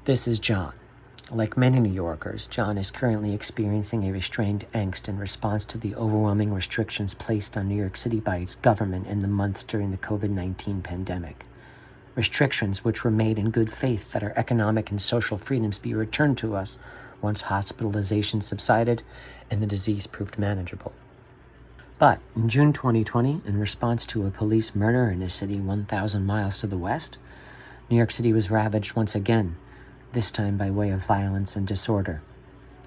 This is John. Like many New Yorkers, John is currently experiencing a restrained angst in response to the overwhelming restrictions placed on New York City by its government in the months during the COVID-19 pandemic. Restrictions which were made in good faith that our economic and social freedoms be returned to us once hospitalization subsided and the disease proved manageable. But in June 2020, in response to a police murder in a city 1,000 miles to the west, New York City was ravaged once again, this time by way of violence and disorder.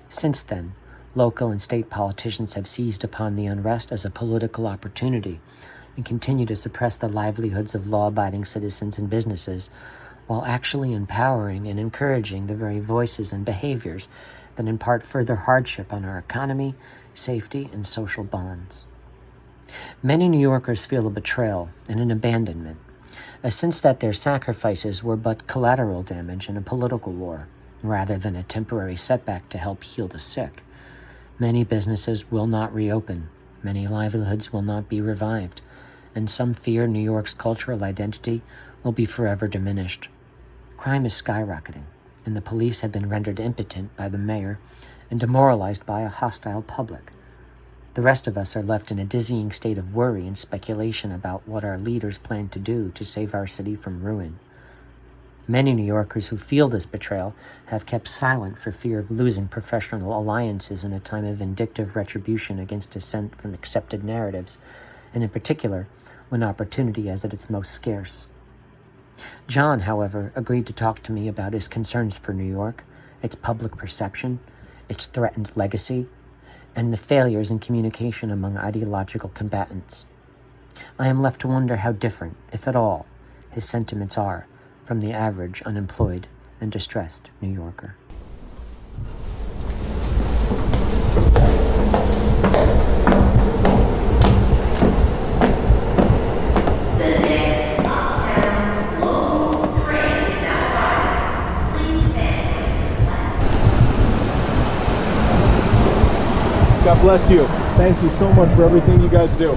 Since then, local and state politicians have seized upon the unrest as a political opportunity and continue to suppress the livelihoods of law-abiding citizens and businesses, while actually empowering and encouraging the very voices and behaviors that impart further hardship on our economy, safety, and social bonds. Many New Yorkers feel a betrayal and an abandonment, a sense that their sacrifices were but collateral damage in a political war, rather than a temporary setback to help heal the sick. Many businesses will not reopen, many livelihoods will not be revived, and some fear New York's cultural identity will be forever diminished. Crime is skyrocketing, and the police have been rendered impotent by the mayor and demoralized by a hostile public. The rest of us are left in a dizzying state of worry and speculation about what our leaders plan to do to save our city from ruin. Many New Yorkers who feel this betrayal have kept silent for fear of losing professional alliances in a time of vindictive retribution against dissent from accepted narratives, and in particular, when opportunity is at its most scarce. John, however, agreed to talk to me about his concerns for New York, its public perception, its threatened legacy, and the failures in communication among ideological combatants. I am left to wonder how different, if at all, his sentiments are from the average unemployed and distressed New Yorker. God bless you. Thank you so much for everything you guys do.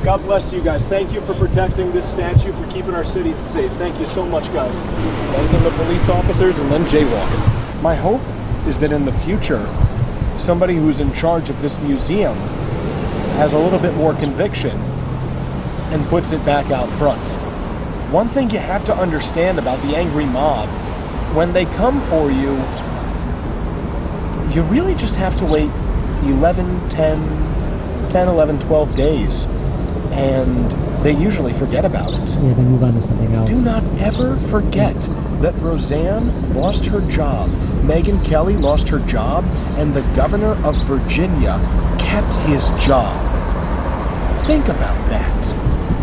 God bless you guys. Thank you for protecting this statue, for keeping our city safe. Thank you so much, guys. Thanking the police officers and then jaywalking. My hope is that in the future, somebody who's in charge of this museum has a little bit more conviction and puts it back out front. One thing you have to understand about the angry mob, when they come for you, you really just have to wait 11, 12 days, and they usually forget about it. Yeah, they move on to something else. Do not ever forget that Roseanne lost her job, Megyn Kelly lost her job, and the governor of Virginia kept his job. Think about that.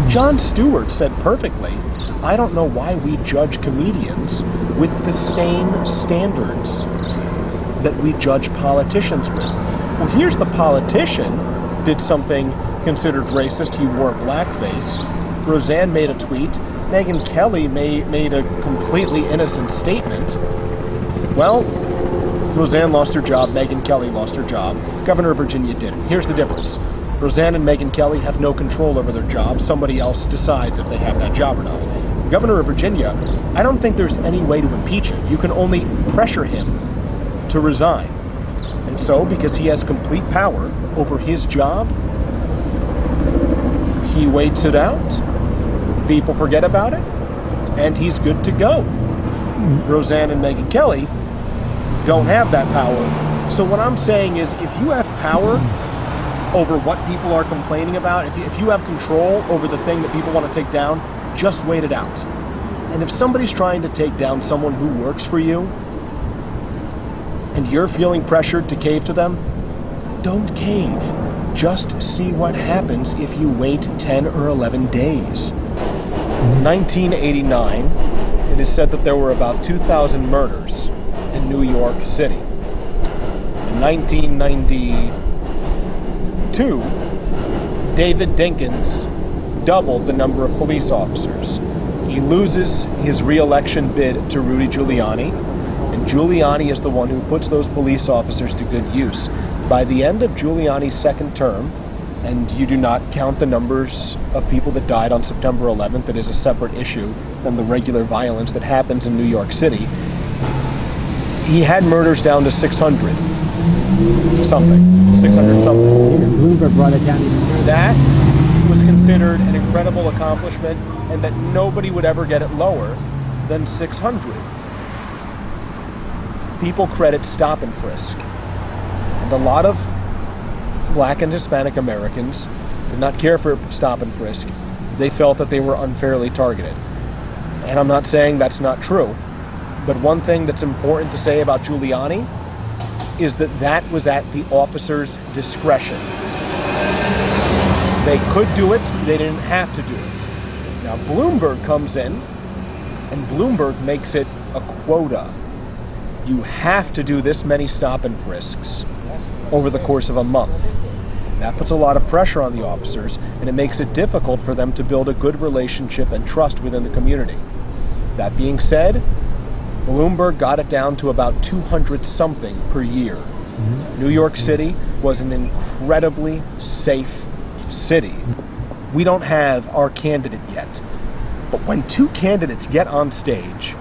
Jon Stewart said perfectly, I don't know why we judge comedians with the same standards that we judge politicians with. Well, here's the politician did something considered racist. He wore blackface. Roseanne made a tweet. Megyn Kelly made a completely innocent statement. Well, Roseanne lost her job. Megyn Kelly lost her job. Governor of Virginia didn't. Here's the difference. Roseanne and Megyn Kelly have no control over their jobs. Somebody else decides if they have that job or not. Governor of Virginia, I don't think there's any way to impeach him. You can only pressure him to resign. And so, because he has complete power over his job, he waits it out, people forget about it, and he's good to go. Roseanne and Megyn Kelly don't have that power. So what I'm saying is, if you have power over what people are complaining about, if you have control over the thing that people want to take down, just wait it out. And if somebody's trying to take down someone who works for you, and you're feeling pressured to cave to them, don't cave. Just see what happens if you wait 10 or 11 days. In 1989, it is said that there were about 2,000 murders in New York City. In 1992, David Dinkins doubled the number of police officers. He loses his re-election bid to Rudy Giuliani, and Giuliani is the one who puts those police officers to good use. By the end of Giuliani's second term, and you do not count the numbers of people that died on September 11th, that is a separate issue than the regular violence that happens in New York City, he had murders down to 600 something. 600 something. And Bloomberg brought it down even further. That was considered an incredible accomplishment, and that nobody would ever get it lower than 600. People credit stop and frisk. And a lot of Black and Hispanic Americans did not care for stop and frisk. They felt that they were unfairly targeted. And I'm not saying that's not true, but one thing that's important to say about Giuliani is that that was at the officer's discretion. They could do it, they didn't have to do it. Now Bloomberg comes in, and Bloomberg makes it a quota. You have to do this many stop and frisks over the course of a month. That puts a lot of pressure on the officers, and it makes it difficult for them to build a good relationship and trust within the community. That being said, Bloomberg got it down to about 200 something per year. New York City was an incredibly safe city. We don't have our candidate yet, but when two candidates get on stage,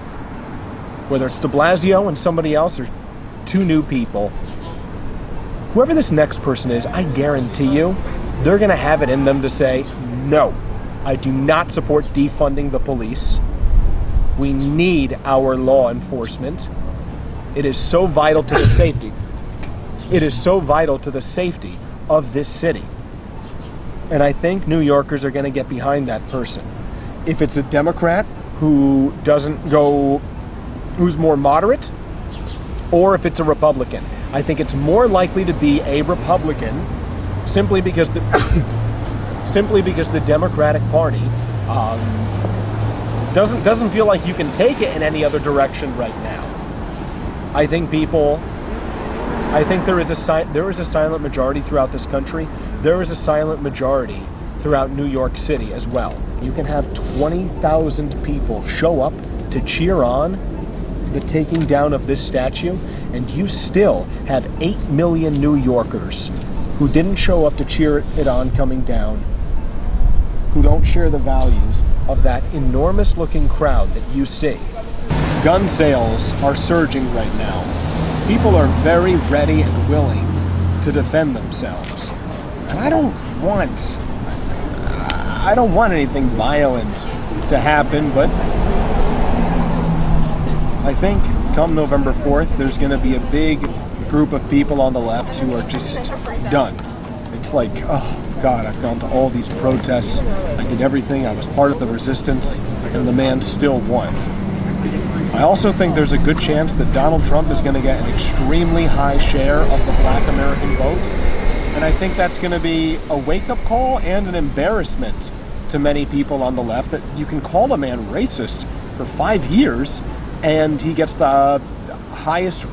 whether it's de Blasio and somebody else or two new people, whoever this next person is, I guarantee you, they're going to have it in them to say, no, I do not support defunding the police. We need our law enforcement. It is so vital to the safety. It is so vital to the safety of this city. And I think New Yorkers are going to get behind that person. If it's a Democrat who doesn't go, who's more moderate, or if it's a Republican, I think it's more likely to be a Republican, simply because the Democratic Party doesn't feel like you can take it in any other direction right now. I think there is a silent majority throughout this country. There is a silent majority throughout New York City as well. You can have 20,000 people show up to cheer on the taking down of this statue, and you still have 8 million New Yorkers who didn't show up to cheer it on coming down, who don't share the values of that enormous looking crowd that you see. Gun sales are surging right now. People are very ready and willing to defend themselves. And I don't want anything violent to happen, but I think come November 4th, there's going to be a big group of people on the left who are just done. It's like, oh God, I've gone to all these protests, I did everything, I was part of the resistance, and the man still won. I also think there's a good chance that Donald Trump is going to get an extremely high share of the Black American vote, and I think that's going to be a wake-up call and an embarrassment to many people on the left, that you can call a man racist for 5 years, and he gets the highest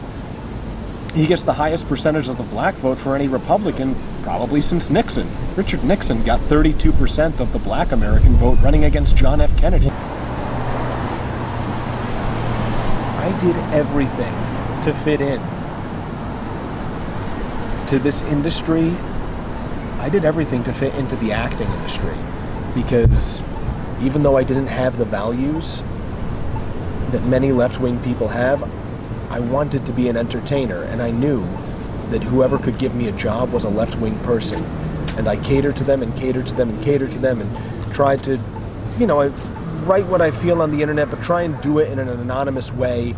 percentage of the black vote for any Republican probably since Nixon. Richard Nixon got 32% of the Black American vote running against John F. Kennedy. I did everything to fit in to this industry. I did everything to fit into the acting industry, because even though I didn't have the values that many left-wing people have, I wanted to be an entertainer, and I knew that whoever could give me a job was a left-wing person. And I catered to them and catered to them and catered to them and tried to, I write what I feel on the internet, but try and do it in an anonymous way.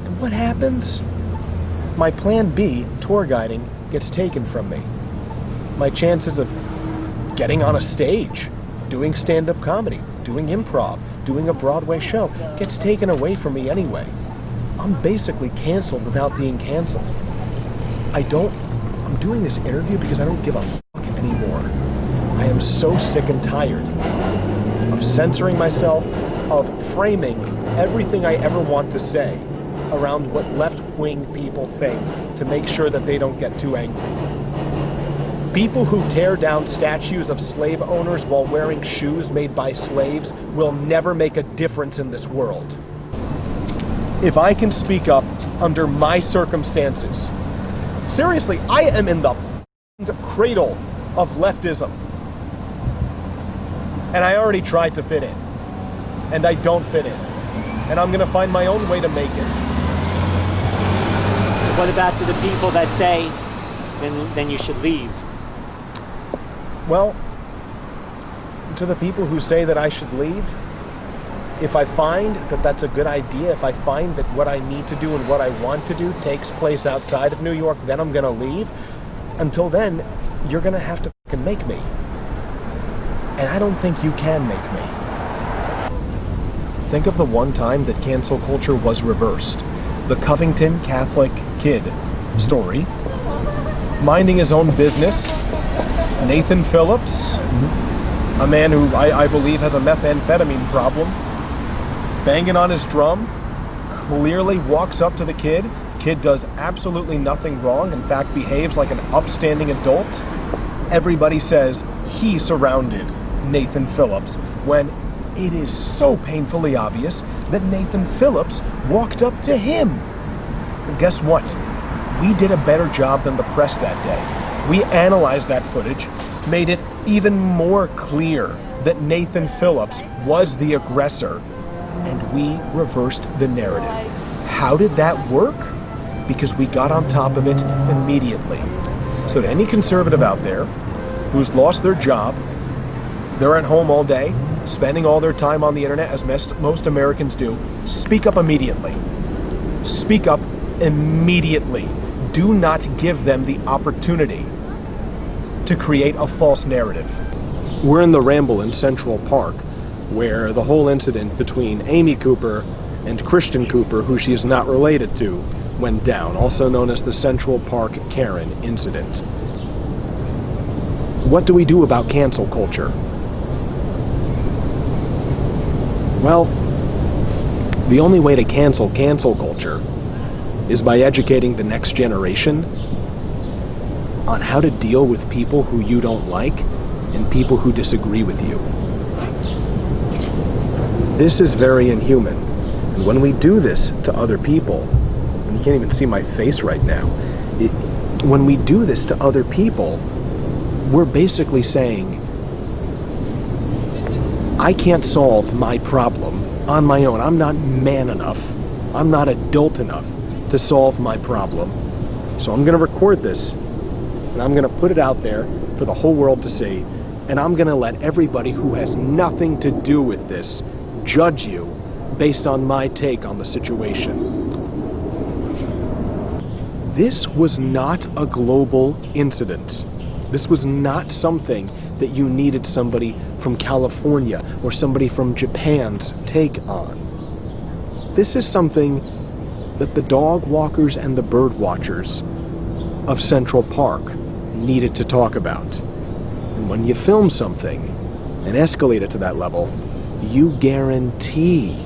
And what happens? My plan B, tour guiding, gets taken from me. My chances of getting on a stage, doing stand-up comedy, doing improv, doing a Broadway show, gets taken away from me anyway. I'm basically canceled without being canceled. I'm doing this interview because I don't give a fuck anymore. I am so sick and tired of censoring myself, of framing everything I ever want to say around what left-wing people think to make sure that they don't get too angry. People who tear down statues of slave owners while wearing shoes made by slaves will never make a difference in this world. If I can speak up under my circumstances, seriously, I am in the cradle of leftism. And I already tried to fit in. And I don't fit in. And I'm going to find my own way to make it. What about to the people that say, then you should leave? Well, to the people who say that I should leave, if I find that that's a good idea, if I find that what I need to do and what I want to do takes place outside of New York, then I'm going to leave. Until then, you're going to have to fucking make me. And I don't think you can make me. Think of the one time that cancel culture was reversed. The Covington Catholic kid story. Minding his own business. Nathan Phillips, a man who I believe has a methamphetamine problem, banging on his drum, clearly walks up to the kid. Kid does absolutely nothing wrong, in fact behaves like an upstanding adult. Everybody says he surrounded Nathan Phillips, when it is so painfully obvious that Nathan Phillips walked up to him. And guess what? We did a better job than the press that day. We analyzed that footage, made it even more clear that Nathan Phillips was the aggressor, and we reversed the narrative. How did that work? Because we got on top of it immediately. So to any conservative out there who's lost their job, they're at home all day, spending all their time on the internet as most Americans do, speak up immediately. Speak up immediately. Do not give them the opportunity to create a false narrative. We're in the Ramble in Central Park, where the whole incident between Amy Cooper and Christian Cooper, who she is not related to, went down, also known as the Central Park Karen incident. What do we do about cancel culture? Well, the only way to cancel culture is by educating the next generation on how to deal with people who you don't like and people who disagree with you. This is very inhuman. And when we do this to other people, and you can't even see my face right now, when we do this to other people, we're basically saying, I can't solve my problem on my own. I'm not man enough. I'm not adult enough to solve my problem. So I'm going to record this, and I'm going to put it out there for the whole world to see, and I'm going to let everybody who has nothing to do with this judge you based on my take on the situation. This was not a global incident. This was not something that you needed somebody from California or somebody from Japan's take on. This is something that the dog walkers and the bird watchers of Central Park needed to talk about. And when you film something and escalate it to that level, you guarantee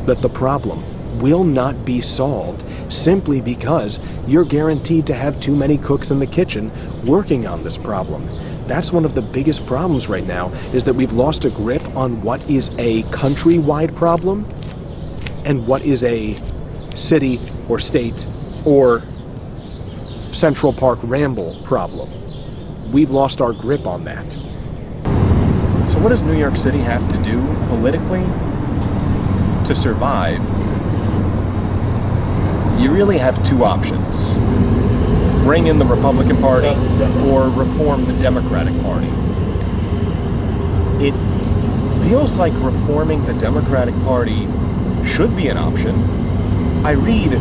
that the problem will not be solved simply because you're guaranteed to have too many cooks in the kitchen working on this problem. That's one of the biggest problems right now, is that we've lost a grip on what is a countrywide problem and what is a city or state or Central Park Ramble problem. We've lost our grip on that. So what does New York City have to do politically to survive? You really have two options. Bring in the Republican Party or reform the Democratic Party. It feels like reforming the Democratic Party should be an option. I read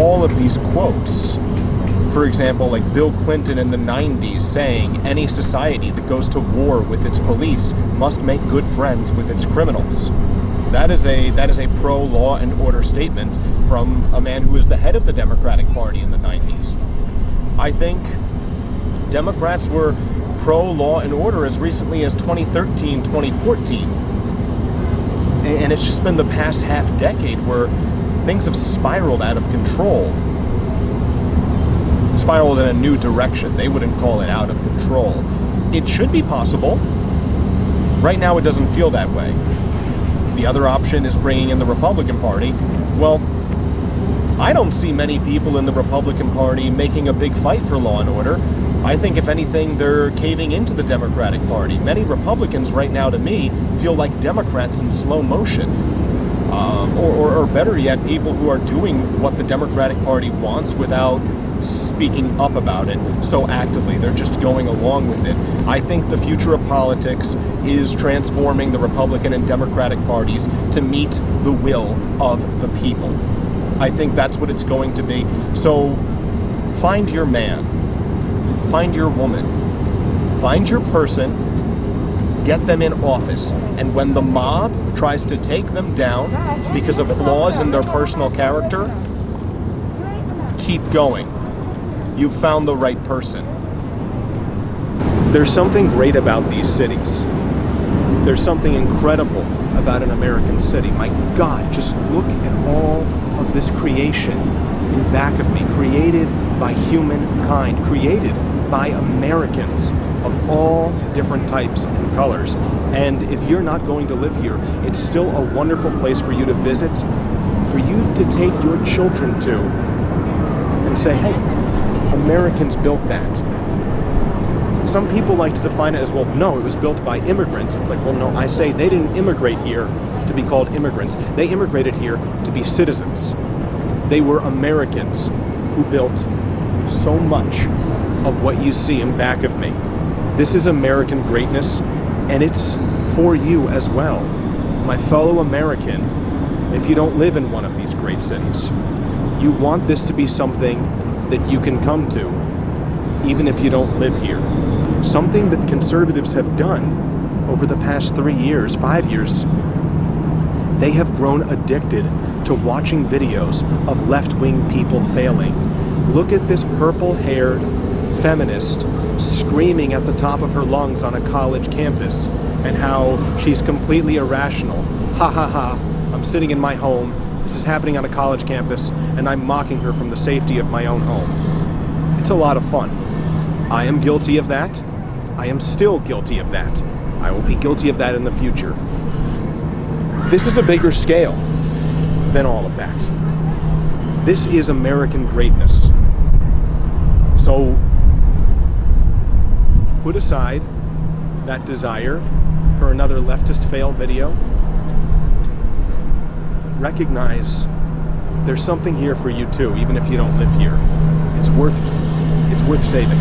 all of these quotes. For example, like Bill Clinton in the 90s saying, any society that goes to war with its police must make good friends with its criminals. That is a pro-law and order statement from a man who was the head of the Democratic Party in the 90s. I think Democrats were pro-law and order as recently as 2013, 2014. And it's just been the past half decade where things have spiraled out of control. Spiraled in a new direction. They wouldn't call it out of control. It should be possible. Right now it doesn't feel that way. The other option is bringing in the Republican Party. Well, I don't see many people in the Republican Party making a big fight for law and order. I think, if anything, they're caving into the Democratic Party. Many Republicans right now, to me, feel like Democrats in slow motion. or better yet, people who are doing what the Democratic Party wants without speaking up about it so actively. They're just going along with it. I think the future of politics is transforming the Republican and Democratic parties to meet the will of the people. I think that's what it's going to be. So find your man, find your woman, find your person, get them in office, and when the mob tries to take them down because of flaws in their personal character, keep going. You've found the right person. There's something great about these cities. There's something incredible about an American city. My God, just look at all of this creation in back of me, created by humankind, created by Americans of all different types and colors. And if you're not going to live here, it's still a wonderful place for you to visit, for you to take your children to, and say, hey, Americans built that. Some people like to define it as, well, no, it was built by immigrants. It's like, well, no, I say they didn't immigrate here to be called immigrants. They immigrated here to be citizens. They were Americans who built so much of what you see in back of me. This is American greatness, and it's for you as well. My fellow American, if you don't live in one of these great cities, you want this to be something that you can come to, even if you don't live here. Something that conservatives have done over the past 3 years, 5 years, they have grown addicted to watching videos of left-wing people failing. Look at this purple-haired feminist screaming at the top of her lungs on a college campus, and how she's completely irrational. Ha ha ha, I'm sitting in my home, this is happening on a college campus, and I'm mocking her from the safety of my own home. It's a lot of fun. I am guilty of that. I am still guilty of that. I will be guilty of that in the future. This is a bigger scale than all of that. This is American greatness. So put aside that desire for another leftist fail video. Recognize there's something here for you too, even if you don't live here. It's worth saving.